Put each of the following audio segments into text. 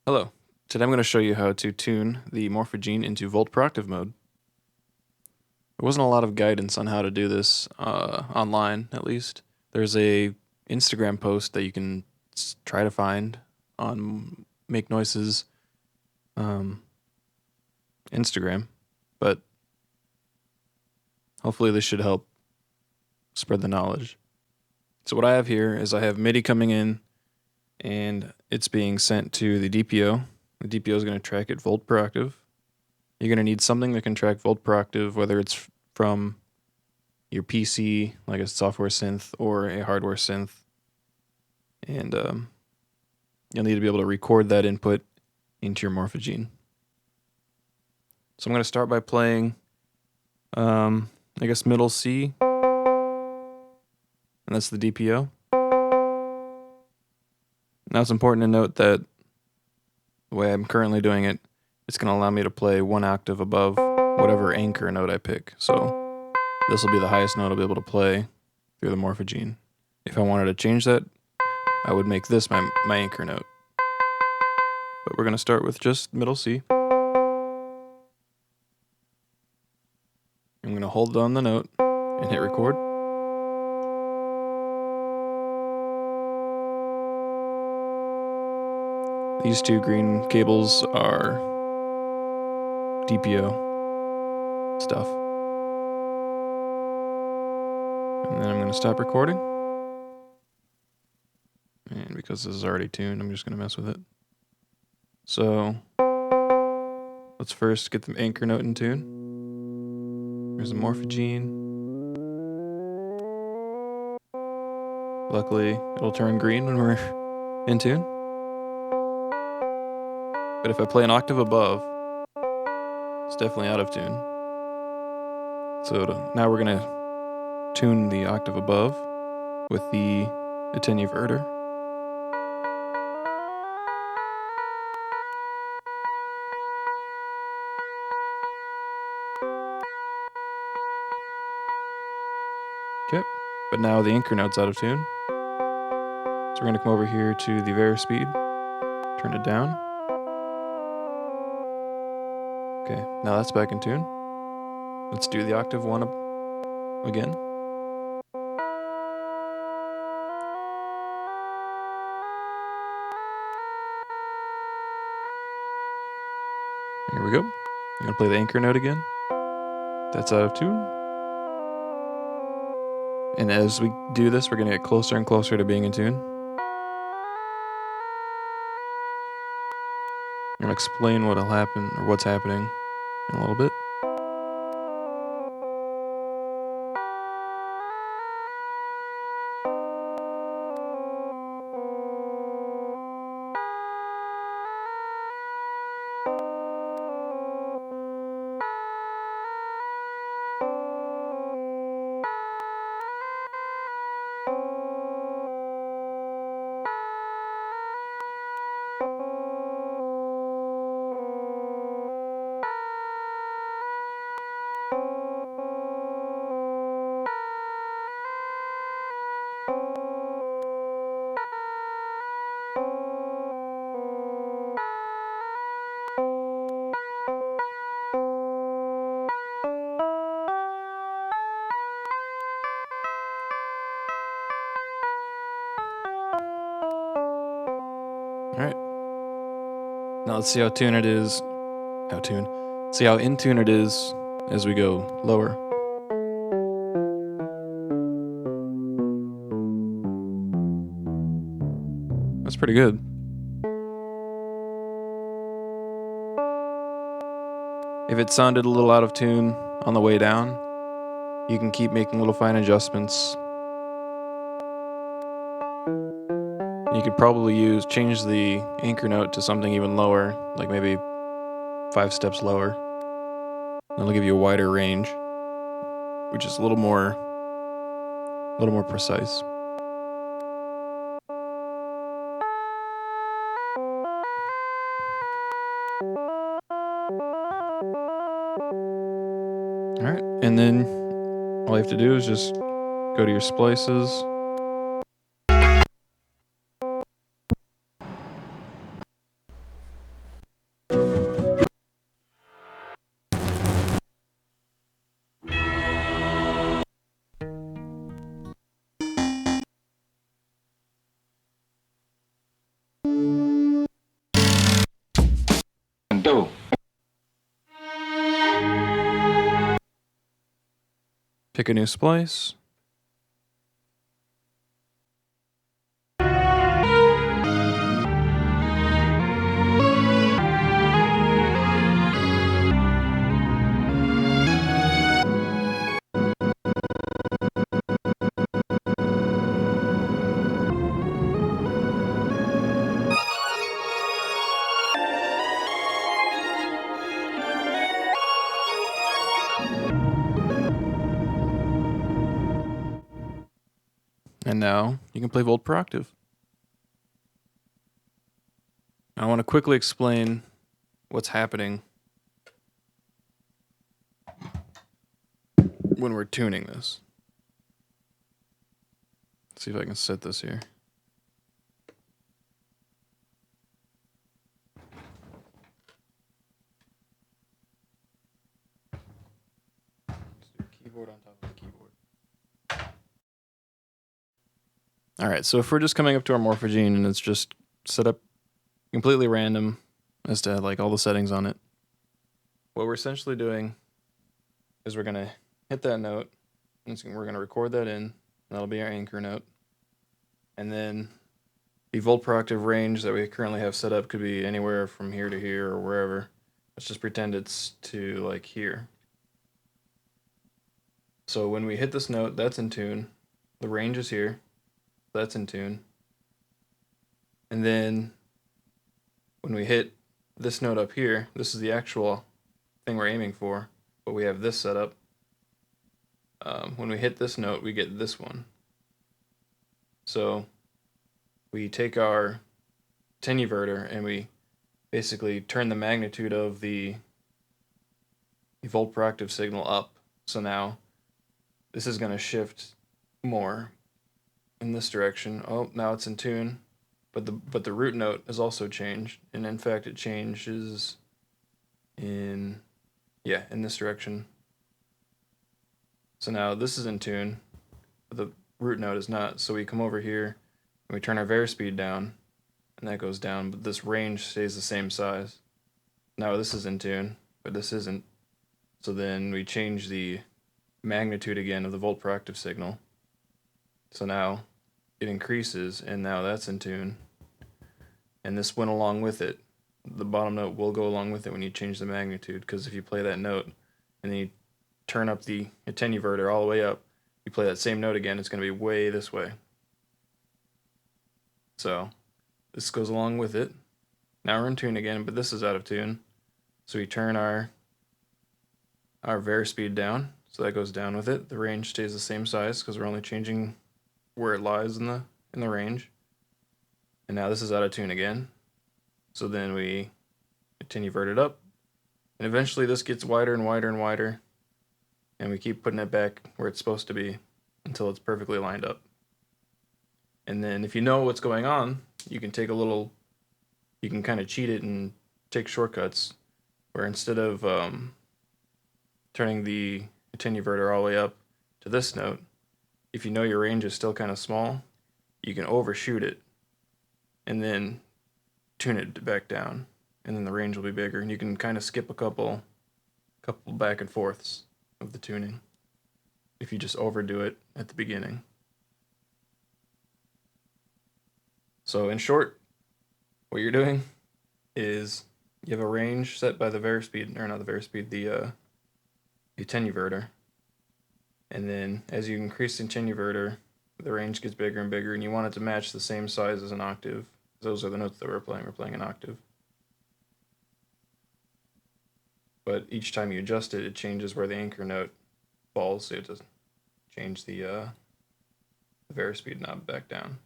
Hello. Today I'm going to show you how to tune the Morphagene into volt proactive mode. There wasn't a lot of guidance on how to do this online, at least. There's a Instagram post that you can try to find on Make Noises Instagram, but hopefully this should help spread the knowledge. So what I have here is I have MIDI coming in, and it's being sent to the DPO. The DPO is going to track it volt proactive. You're going to need something that can track volt proactive, whether it's from your PC, like a software synth, or a hardware synth. And you'll need to be able to record that input into your Morphagene. So I'm going to start by playing, I guess, middle C, and that's the DPO. Now it's important to note that the way I'm currently doing it, it's going to allow me to play one octave above whatever anchor note I pick. So this will be the highest note I'll be able to play through the Morphagene. If I wanted to change that, I would make this my anchor note. But we're going to start with just middle C. I'm going to hold down the note and hit record. These two green cables are DPO stuff. And then I'm going to stop recording. And because this is already tuned, I'm just going to mess with it. So let's first get the anchor note in tune. There's a Morphagene. Luckily, it'll turn green when we're in tune. But if I play an octave above, it's definitely out of tune. So now we're going to tune the octave above with the attenuverter. Okay, but now the anchor note's out of tune. So we're going to come over here to the varispeed, turn it down. Okay, now that's back in tune. Let's do the octave one again. Here we go. I'm going to play the anchor note again. That's out of tune. And as we do this, we're going to get closer and closer to being in tune. I'm going to explain what'll happen, or what's happening, in a little bit. Alright. Now let's see how tuned it is. See how in tune it is as we go lower. That's pretty good. If it sounded a little out of tune on the way down, you can keep making little fine adjustments. You could probably change the anchor note to something even lower, like maybe 5 steps lower. That'll give you a wider range, which is a little more precise. All right, and then all you have to do is just go to your splices. Pick a new splice. And now you can play Volt per octave. I want to quickly explain what's happening when we're tuning this. Let's see if I can set this here. Let's do keyboard on top of the keyboard. All right, so if we're just coming up to our Morphagene and it's just set up completely random as to like all the settings on it, what we're essentially doing is we're gonna hit that note, and we're gonna record that in, and that'll be our anchor note. And then the volt per octave range that we currently have set up could be anywhere from here to here or wherever. Let's just pretend it's to like here. So when we hit this note, that's in tune. The range is here. That's in tune. And then when we hit this note up here, this is the actual thing we're aiming for, but we have this set up. When we hit this note, we get this one. So we take our attenuverter and we basically turn the magnitude of the volt per octave signal up. So now this is going to shift more in this direction. Oh, now it's in tune, but the root note has also changed, and in fact it changes in this direction. So now this is in tune, but the root note is not. So we come over here and we turn our varispeed down, and that goes down, but this range stays the same size. Now this is in tune, but this isn't. So then we change the magnitude again of the volt per octave signal. So now it increases, and now that's in tune. And this went along with it. The bottom note will go along with it when you change the magnitude, because if you play that note and then you turn up the attenuverter all the way up, you play that same note again, it's going to be way this way. So this goes along with it. Now we're in tune again, but this is out of tune. So we turn our varispeed down, so that goes down with it. The range stays the same size because we're only changing where it lies in the range. And now this is out of tune again. So then we attenuvert it up, and eventually this gets wider and wider and wider, and we keep putting it back where it's supposed to be until it's perfectly lined up. And then if you know what's going on, you can kind of cheat it and take shortcuts, where instead of turning the attenuverter all the way up to this note, if you know your range is still kind of small, you can overshoot it and then tune it back down, and then the range will be bigger, and you can kind of skip a couple back and forths of the tuning if you just overdo it at the beginning. So in short, what you're doing is you have a range set by the varispeed, or not the varispeed, the attenuverter. And then as you increase the attenuverter, the range gets bigger and bigger, and you want it to match the same size as an octave. Those are the notes that we're playing. We're playing an octave. But each time you adjust it, it changes where the anchor note falls, so it doesn't change the varispeed knob back down.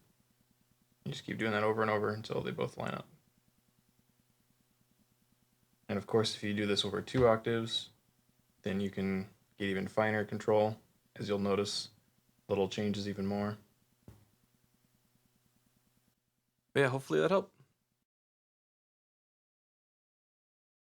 You just keep doing that over and over until they both line up. And of course, if you do this over 2 octaves, then you can get even finer control, as you'll notice little changes even more. But yeah, hopefully that helped.